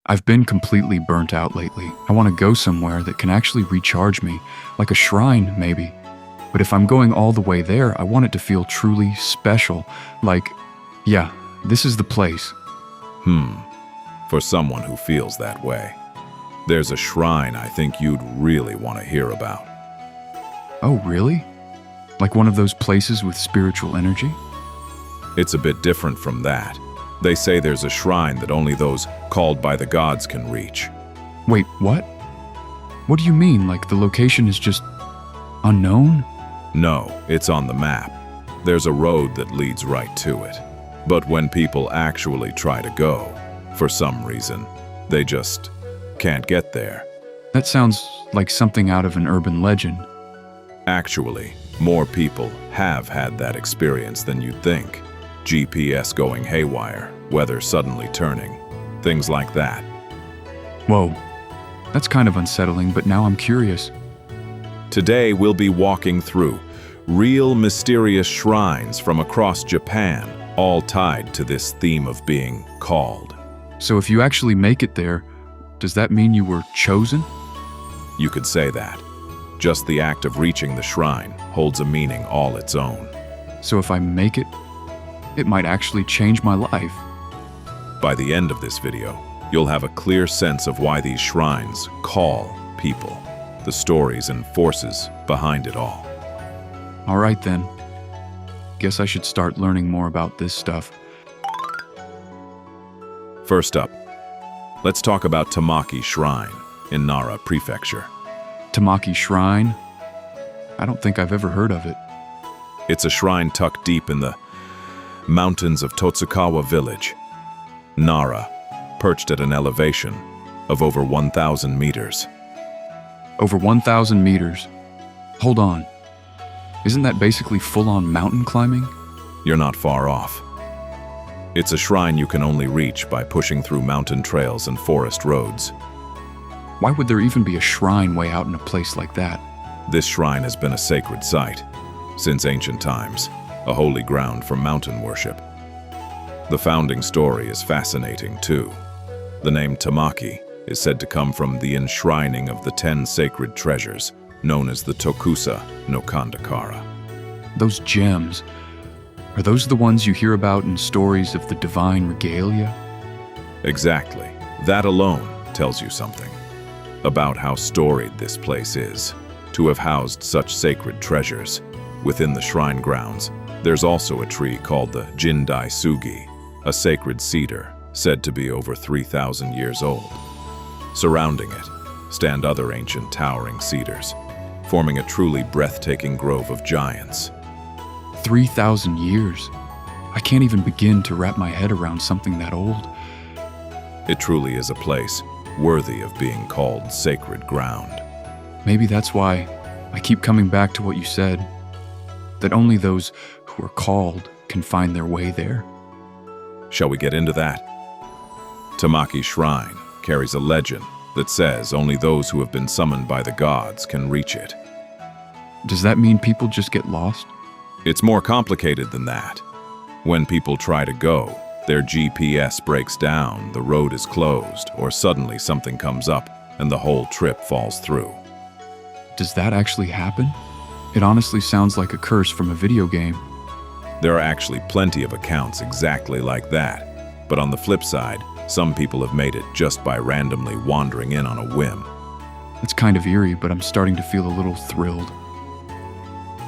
I've been completely burnt out lately. I want to go somewhere that can actually recharge me, like a shrine, maybe. But if I'm going all the way there, I want it to feel truly special. Like, yeah, this is the place. For someone who feels that way, there's a shrine I think you'd really want to hear about. Oh, really? Like one of those places with spiritual energy? It's a bit different from that. They say there's a shrine that only those called by the gods can reach. Wait, what? What do you mean, like the location is just unknown? No, it's on the map. There's a road that leads right to it. But when people actually try to go, for some reason, they just can't get there. That sounds like something out of an urban legend. Actually, more people have had that experience than you'd think. GPS going haywire, weather suddenly turning, things like that. Whoa, that's kind of unsettling, but now I'm curious. Today we'll be walking through real mysterious shrines from across Japan, all tied to this theme of being called. So if you actually make it there, does that mean you were chosen? You could say that. Just the act of reaching the shrine holds a meaning all its own. So if I make it, it might actually change my life. By the end of this video, you'll have a clear sense of why these shrines call people, the stories and forces behind it all. All right then. Guess I should start learning more about this stuff. First up, let's talk about Tamaki Shrine in Nara Prefecture. Tamaki Shrine? I don't think I've ever heard of it. It's a shrine tucked deep in the mountains of Totsukawa village. Nara, perched at an elevation of over 1,000 meters. Over 1,000 meters? Hold on. Isn't that basically full-on mountain climbing? You're not far off. It's a shrine you can only reach by pushing through mountain trails and forest roads. Why would there even be a shrine way out in a place like that? This shrine has been a sacred site since ancient times, a holy ground for mountain worship. The founding story is fascinating too. The name Tamaki is said to come from the enshrining of the 10 sacred treasures, known as the Tokusa no Kandakara. Those gems, are those the ones you hear about in stories of the divine regalia? Exactly. That alone tells you something about how storied this place is, to have housed such sacred treasures. Within the shrine grounds, there's also a tree called the Jindai Sugi, a sacred cedar said to be over 3,000 years old. Surrounding it stand other ancient towering cedars, forming a truly breathtaking grove of giants. 3,000 years? I can't even begin to wrap my head around something that old. It truly is a place worthy of being called sacred ground. Maybe that's why I keep coming back to what you said, that only those who are called can find their way there. Shall we get into that? Tamaki Shrine carries a legend that says only those who have been summoned by the gods can reach it. Does that mean people just get lost? It's more complicated than that. When people try to go, their GPS breaks down, the road is closed, or suddenly something comes up and the whole trip falls through. Does that actually happen? It honestly sounds like a curse from a video game. There are actually plenty of accounts exactly like that. But on the flip side, some people have made it just by randomly wandering in on a whim. It's kind of eerie, but I'm starting to feel a little thrilled.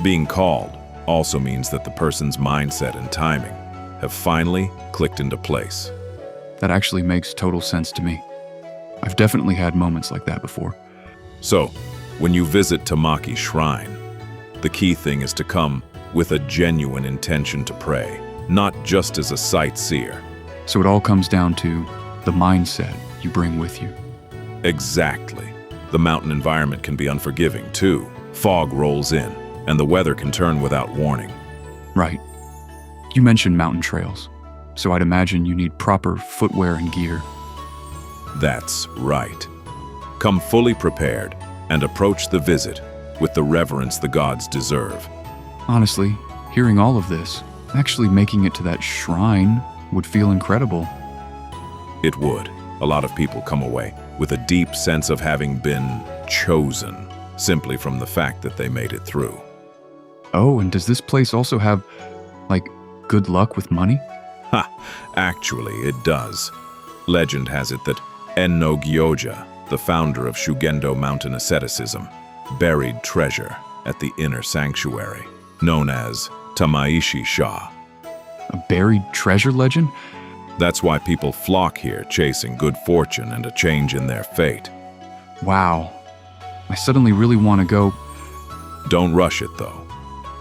Being called also means that the person's mindset and timing have finally clicked into place. That actually makes total sense to me. I've definitely had moments like that before. So, when you visit Tamaki Shrine, the key thing is to come with a genuine intention to pray, not just as a sightseer. So it all comes down to the mindset you bring with you. Exactly. The mountain environment can be unforgiving too. Fog rolls in, and the weather can turn without warning. Right. You mentioned mountain trails, so I'd imagine you need proper footwear and gear. That's right. Come fully prepared and approach the visit with the reverence the gods deserve. Honestly, hearing all of this, actually making it to that shrine would feel incredible. It would. A lot of people come away with a deep sense of having been chosen, simply from the fact that they made it through. Oh, and does this place also have, like, good luck with money? Ha! Actually, it does. Legend has it that Enno Gyoja, the founder of Shugendo mountain asceticism, buried treasure at the inner sanctuary, known as Tamaishi Sha. A buried treasure legend? That's why people flock here, chasing good fortune and a change in their fate. Wow. I suddenly really want to go. Don't rush it, though.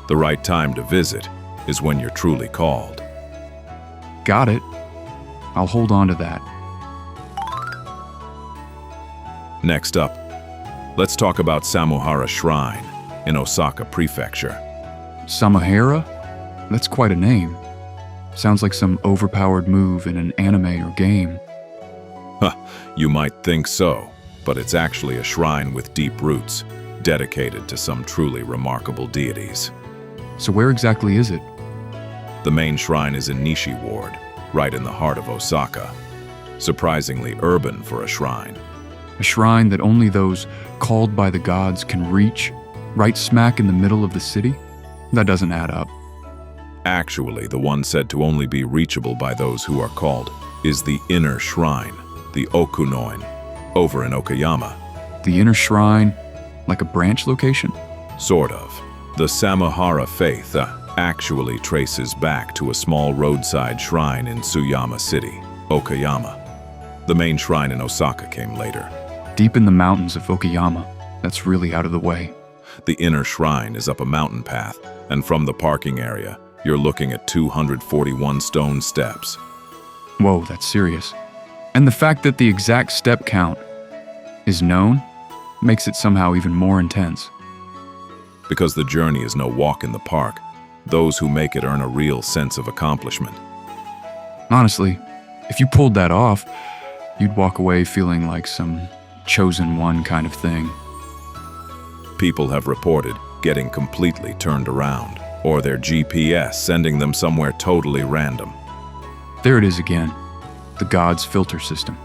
The right time to visit is when you're truly called. Got it. I'll hold on to that. Next up, let's talk about Samuhara Shrine in Osaka Prefecture. Samahara? That's quite a name. Sounds like some overpowered move in an anime or game. Huh, you might think so, but it's actually a shrine with deep roots, dedicated to some truly remarkable deities. So where exactly is it? The main shrine is in Nishi Ward, right in the heart of Osaka. Surprisingly urban for a shrine. A shrine that only those called by the gods can reach, right smack in the middle of the city? That doesn't add up. Actually, the one said to only be reachable by those who are called is the inner shrine, the Okunoin, over in Okayama. The inner shrine, like a branch location? Sort of. The Samuhara faith actually traces back to a small roadside shrine in Tsuyama City, Okayama. The main shrine in Osaka came later. Deep in the mountains of Okayama. That's really out of the way. The inner shrine is up a mountain path, and from the parking area, you're looking at 241 stone steps. Whoa, that's serious. And the fact that the exact step count is known makes it somehow even more intense. Because the journey is no walk in the park, those who make it earn a real sense of accomplishment. Honestly, if you pulled that off, you'd walk away feeling like some chosen one kind of thing. People have reported getting completely turned around, or their GPS sending them somewhere totally random. There it is again, the gods' filter system.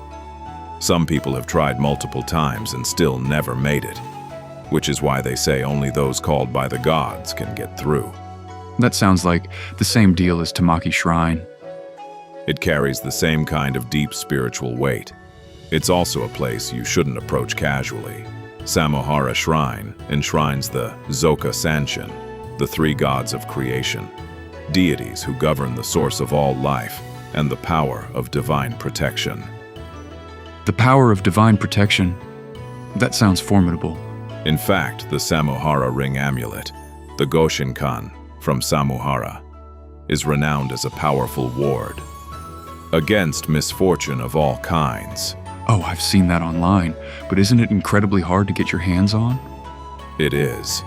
Some people have tried multiple times and still never made it, which is why they say only those called by the gods can get through. That sounds like the same deal as Tamaki Shrine. It carries the same kind of deep spiritual weight. It's also a place you shouldn't approach casually. Samuhara Shrine enshrines the Zoka Sanshin, the three gods of creation, deities who govern the source of all life and the power of divine protection. The power of divine protection? That sounds formidable. In fact, the Samuhara ring amulet, the Goshinkan from Samuhara, is renowned as a powerful ward against misfortune of all kinds. Oh, I've seen that online, but isn't it incredibly hard to get your hands on? It is.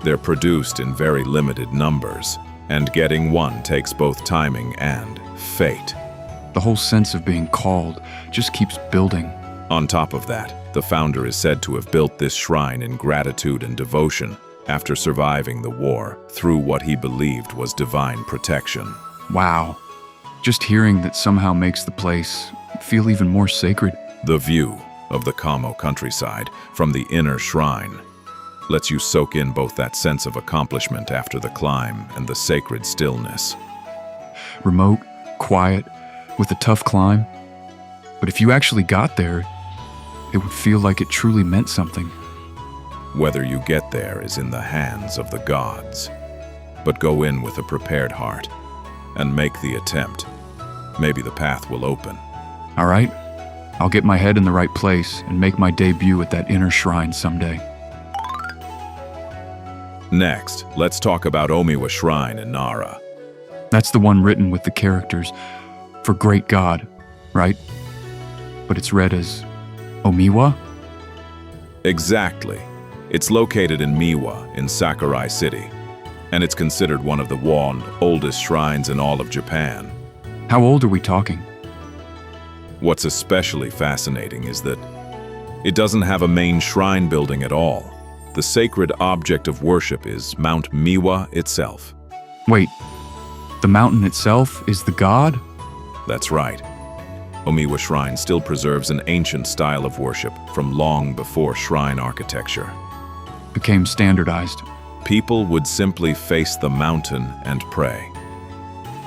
They're produced in very limited numbers, and getting one takes both timing and fate. The whole sense of being called just keeps building. On top of that, the founder is said to have built this shrine in gratitude and devotion after surviving the war through what he believed was divine protection. Wow. Just hearing that somehow makes the place feel even more sacred. The view of the Kamo countryside from the inner shrine lets you soak in both that sense of accomplishment after the climb and the sacred stillness. Remote, quiet, with a tough climb. But if you actually got there, it would feel like it truly meant something. Whether you get there is in the hands of the gods. But go in with a prepared heart and make the attempt. Maybe the path will open. All right, I'll get my head in the right place and make my debut at that inner shrine someday. Next, let's talk about Omiwa Shrine in Nara. That's the one written with the characters for Great God, right? But it's read as Omiwa? Exactly. It's located in Miwa in Sakurai City, and it's considered one of the oldest shrines in all of Japan. How old are we talking? What's especially fascinating is that it doesn't have a main shrine building at all. The sacred object of worship is Mount Miwa itself. Wait, the mountain itself is the god? That's right. Omiwa Shrine still preserves an ancient style of worship from long before shrine architecture. Became standardized. People would simply face the mountain and pray.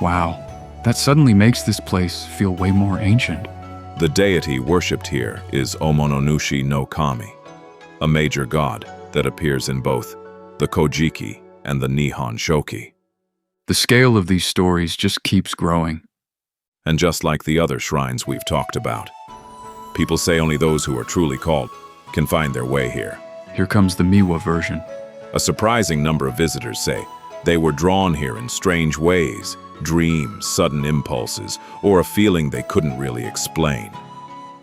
Wow, that suddenly makes this place feel way more ancient. The deity worshipped here is Omononushi no Kami, a major god that appears in both the Kojiki and the Nihon Shoki. The scale of these stories just keeps growing. And just like the other shrines we've talked about, people say only those who are truly called can find their way here. Here comes the Miwa version. A surprising number of visitors say they were drawn here in strange ways, dreams, sudden impulses, or a feeling they couldn't really explain.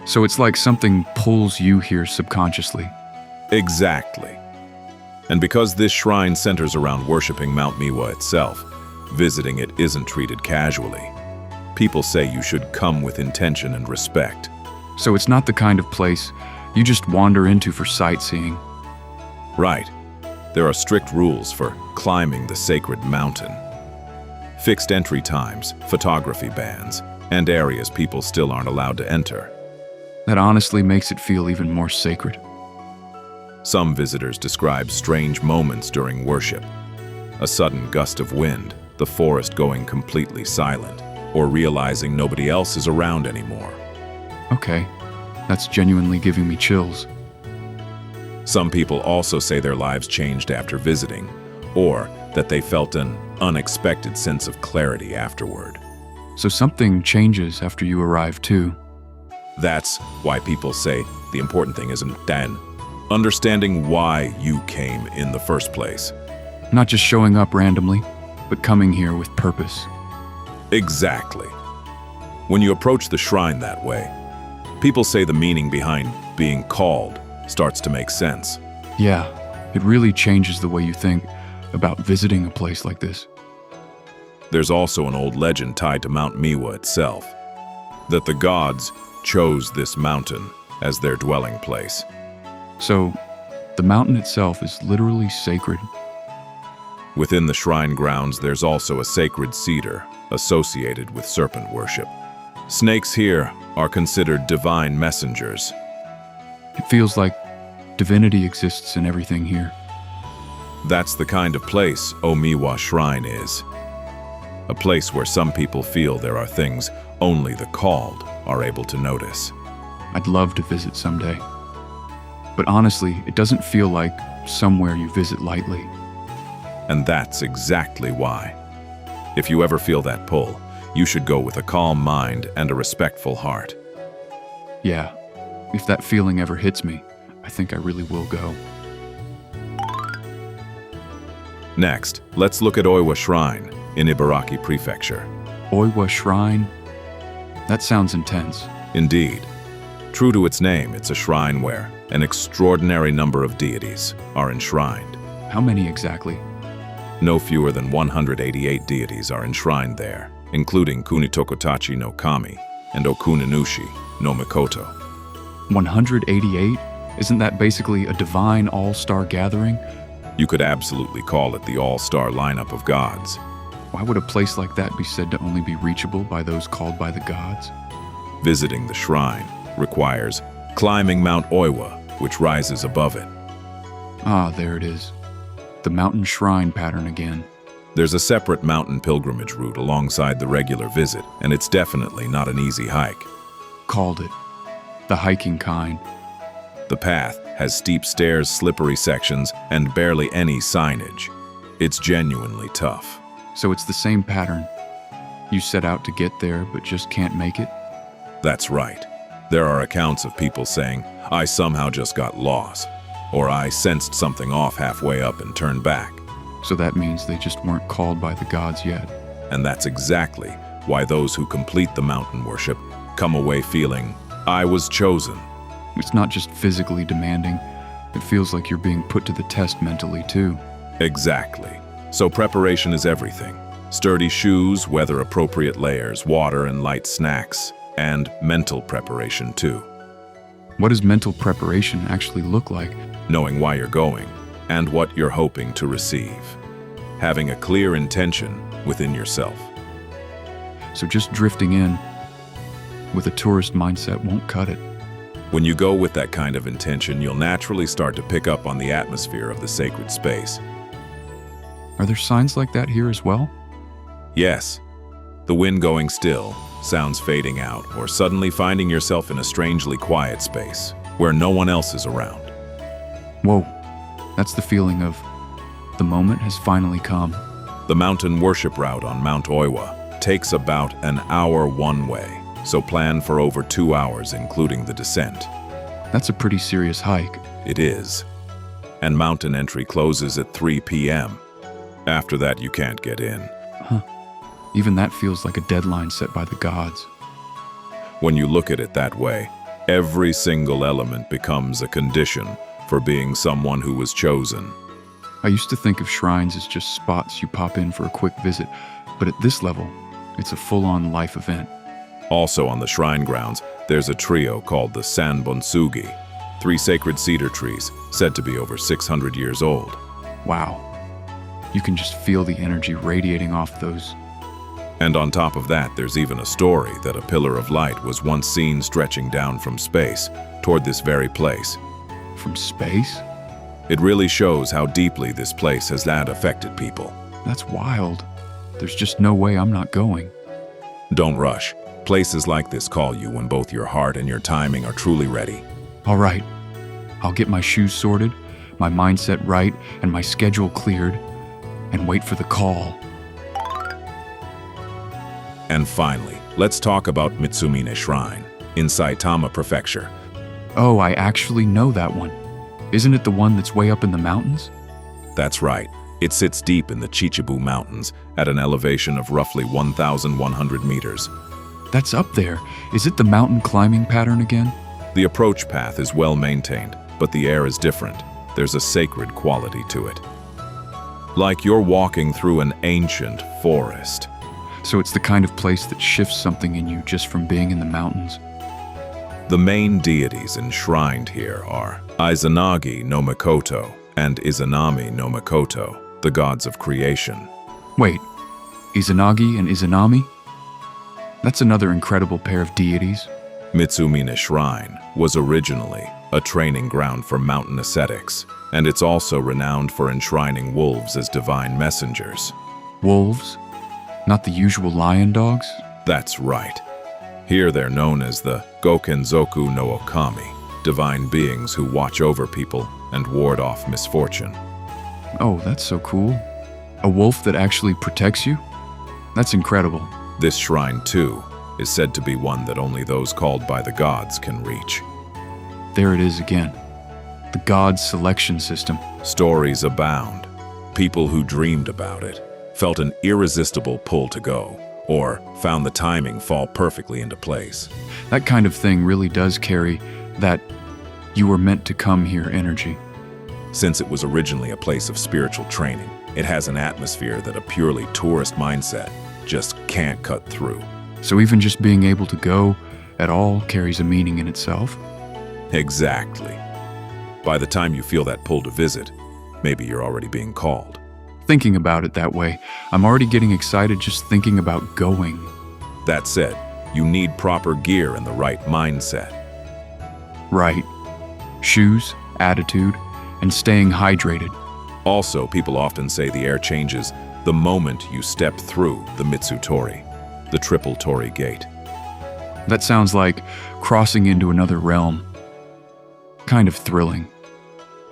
So it's like something pulls you here subconsciously. Exactly. And because this shrine centers around worshiping Mount Miwa itself, visiting it isn't treated casually. People say you should come with intention and respect. So it's not the kind of place you just wander into for sightseeing. Right. There are strict rules for climbing the sacred mountain. Fixed entry times, photography bans, and areas people still aren't allowed to enter. That honestly makes it feel even more sacred. Some visitors describe strange moments during worship. A sudden gust of wind, the forest going completely silent, or realizing nobody else is around anymore. Okay, that's genuinely giving me chills. Some people also say their lives changed after visiting, or that they felt an unexpected sense of clarity afterward. So something changes after you arrive too. That's why people say the important thing isn't then understanding why you came in the first place. Not just showing up randomly, but coming here with purpose. Exactly. When you approach the shrine that way, people say the meaning behind being called starts to make sense. Yeah, it really changes the way you think about visiting a place like this. There's also an old legend tied to Mount Miwa itself, that the gods chose this mountain as their dwelling place. So, the mountain itself is literally sacred. Within the shrine grounds, there's also a sacred cedar associated with serpent worship. Snakes here are considered divine messengers. It feels like divinity exists in everything here. That's the kind of place Omiwa Shrine is. A place where some people feel there are things only the called are able to notice. I'd love to visit someday. But honestly, it doesn't feel like somewhere you visit lightly. And that's exactly why. If you ever feel that pull, you should go with a calm mind and a respectful heart. Yeah, if that feeling ever hits me, I think I really will go. Next, let's look at Oiwa Shrine in Ibaraki Prefecture. Oiwa Shrine? That sounds intense. Indeed. True to its name, it's a shrine where an extraordinary number of deities are enshrined. How many exactly? No fewer than 188 deities are enshrined there, including Kunitokotachi no Kami and Okunanushi no Mikoto. 188? Isn't that basically a divine all-star gathering? You could absolutely call it the all-star lineup of gods. Why would a place like that be said to only be reachable by those called by the gods? Visiting the shrine requires climbing Mount Oiwa, which rises above it. Ah, there it is. The mountain shrine pattern again. There's a separate mountain pilgrimage route alongside the regular visit, and it's definitely not an easy hike. Called it. The hiking kind. The path has steep stairs, slippery sections, and barely any signage. It's genuinely tough. So it's the same pattern. You set out to get there, but just can't make it? That's right. There are accounts of people saying, "I somehow just got lost," or "I sensed something off halfway up and turned back." So that means they just weren't called by the gods yet. And that's exactly why those who complete the mountain worship come away feeling, "I was chosen." It's not just physically demanding. It feels like you're being put to the test mentally, too. Exactly. So preparation is everything. Sturdy shoes, weather-appropriate layers, water and light snacks, and mental preparation too. What does mental preparation actually look like? Knowing why you're going and what you're hoping to receive. Having a clear intention within yourself. So just drifting in with a tourist mindset won't cut it. When you go with that kind of intention, you'll naturally start to pick up on the atmosphere of the sacred space. Are there signs like that here as well? Yes, the wind going still, sounds fading out, or suddenly finding yourself in a strangely quiet space where no one else is around. Whoa, that's the feeling of the moment has finally come. The mountain worship route on Mount Oiwa takes about an hour one way, so plan for over 2 hours, including the descent. That's a pretty serious hike. It is. And mountain entry closes at 3 p.m. After that, you can't get in. Even that feels like a deadline set by the gods. When you look at it that way, every single element becomes a condition for being someone who was chosen. I used to think of shrines as just spots you pop in for a quick visit, but at this level, it's a full-on life event. Also on the shrine grounds, there's a trio called the Sanbonsugi, 3 sacred cedar trees said to be over 600 years old. Wow. You can just feel the energy radiating off those. And on top of that, there's even a story that a pillar of light was once seen stretching down from space toward this very place. From space? It really shows how deeply this place has affected people. That's wild. There's just no way I'm not going. Don't rush. Places like this call you when both your heart and your timing are truly ready. All right. I'll get my shoes sorted, my mindset right, and my schedule cleared, and wait for the call. And finally, let's talk about Mitsumine Shrine in Saitama Prefecture. Oh, I actually know that one. Isn't it the one that's way up in the mountains? That's right. It sits deep in the Chichibu Mountains at an elevation of roughly 1,100 meters. That's up there. Is it the mountain climbing pattern again? The approach path is well maintained, but the air is different. There's a sacred quality to it. Like you're walking through an ancient forest. So it's the kind of place that shifts something in you just from being in the mountains. The main deities enshrined here are Izanagi no Mikoto and Izanami no Mikoto, the gods of creation. Wait, Izanagi and Izanami? That's another incredible pair of deities. Mitsumine Shrine was originally a training ground for mountain ascetics, and it's also renowned for enshrining wolves as divine messengers. Wolves? Not the usual lion dogs? That's right. Here they're known as the Gokenzoku no Okami, divine beings who watch over people and ward off misfortune. Oh, that's so cool. A wolf that actually protects you? That's incredible. This shrine, too, is said to be one that only those called by the gods can reach. There it is again. The gods' selection system. Stories abound. People who dreamed about it felt an irresistible pull to go, or found the timing fall perfectly into place. That kind of thing really does carry that you were meant to come here energy. Since it was originally a place of spiritual training, it has an atmosphere that a purely tourist mindset just can't cut through. So even just being able to go at all carries a meaning in itself? Exactly. By the time you feel that pull to visit, maybe you're already being called. Thinking about it that way, I'm already getting excited just thinking about going. That said, you need proper gear and the right mindset. Right. Shoes, attitude, and staying hydrated. Also, people often say the air changes the moment you step through the Mitsutori, the triple torii gate. That sounds like crossing into another realm. Kind of thrilling.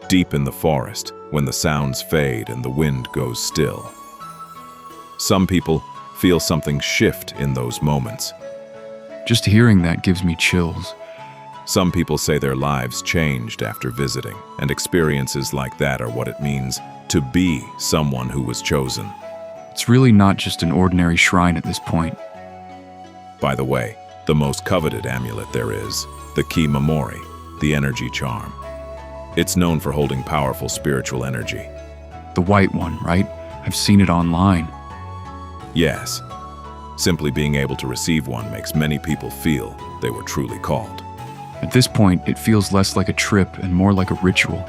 Deep in the forest, when the sounds fade and the wind goes still. Some people feel something shift in those moments. Just hearing that gives me chills. Some people say their lives changed after visiting, and experiences like that are what it means to be someone who was chosen. It's really not just an ordinary shrine at this point. By the way, the most coveted amulet there is, the Ki Mamori, the energy charm. It's known for holding powerful spiritual energy. The white one, right? I've seen it online. Yes. Simply being able to receive one makes many people feel they were truly called. At this point, it feels less like a trip and more like a ritual.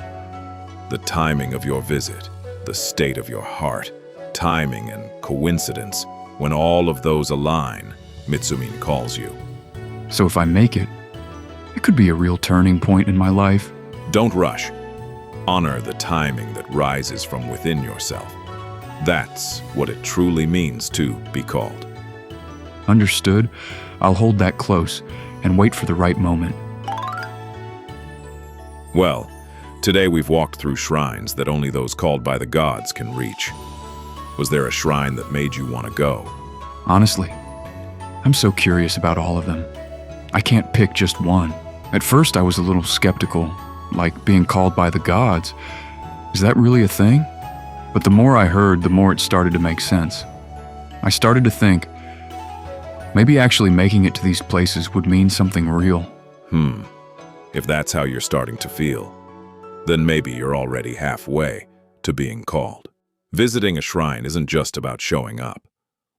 The timing of your visit, the state of your heart, timing and coincidence, when all of those align, Mitsumine calls you. So if I make it, it could be a real turning point in my life. Don't rush. Honor the timing that rises from within yourself. That's what it truly means to be called. Understood? I'll hold that close and wait for the right moment. Well, today we've walked through shrines that only those called by the gods can reach. Was there a shrine that made you want to go? Honestly, I'm so curious about all of them. I can't pick just one. At first I was a little skeptical, like being called by the gods. Is that really a thing? But the more I heard, the more it started to make sense. I started to think, maybe actually making it to these places would mean something real. If that's how you're starting to feel, then maybe you're already halfway to being called. Visiting a shrine isn't just about showing up.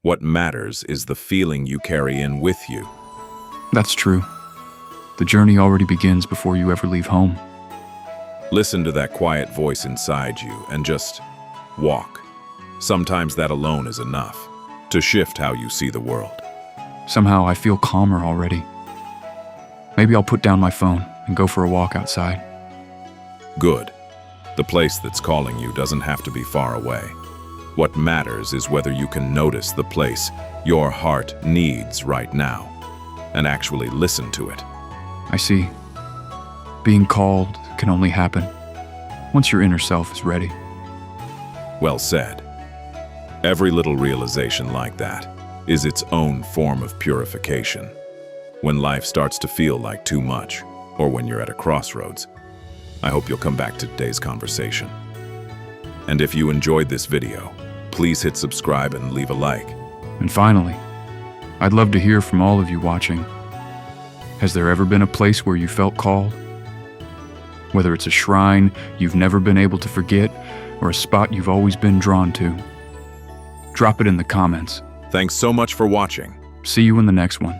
What matters is the feeling you carry in with you. That's true. The journey already begins before you ever leave home. Listen to that quiet voice inside you and just walk. Sometimes that alone is enough to shift how you see the world. Somehow I feel calmer already. Maybe I'll put down my phone and go for a walk outside. Good. The place that's calling you doesn't have to be far away. What matters is whether you can notice the place your heart needs right now and actually listen to it. I see. Being called can only happen once your inner self is ready. Well said. Every little realization like that is its own form of purification. When life starts to feel like too much, or when you're at a crossroads, I hope you'll come back to today's conversation. And if you enjoyed this video, please hit subscribe and leave a like. And finally, I'd love to hear from all of you watching. Has there ever been a place where you felt called? Whether it's a shrine you've never been able to forget, or a spot you've always been drawn to. Drop it in the comments. Thanks so much for watching. See you in the next one.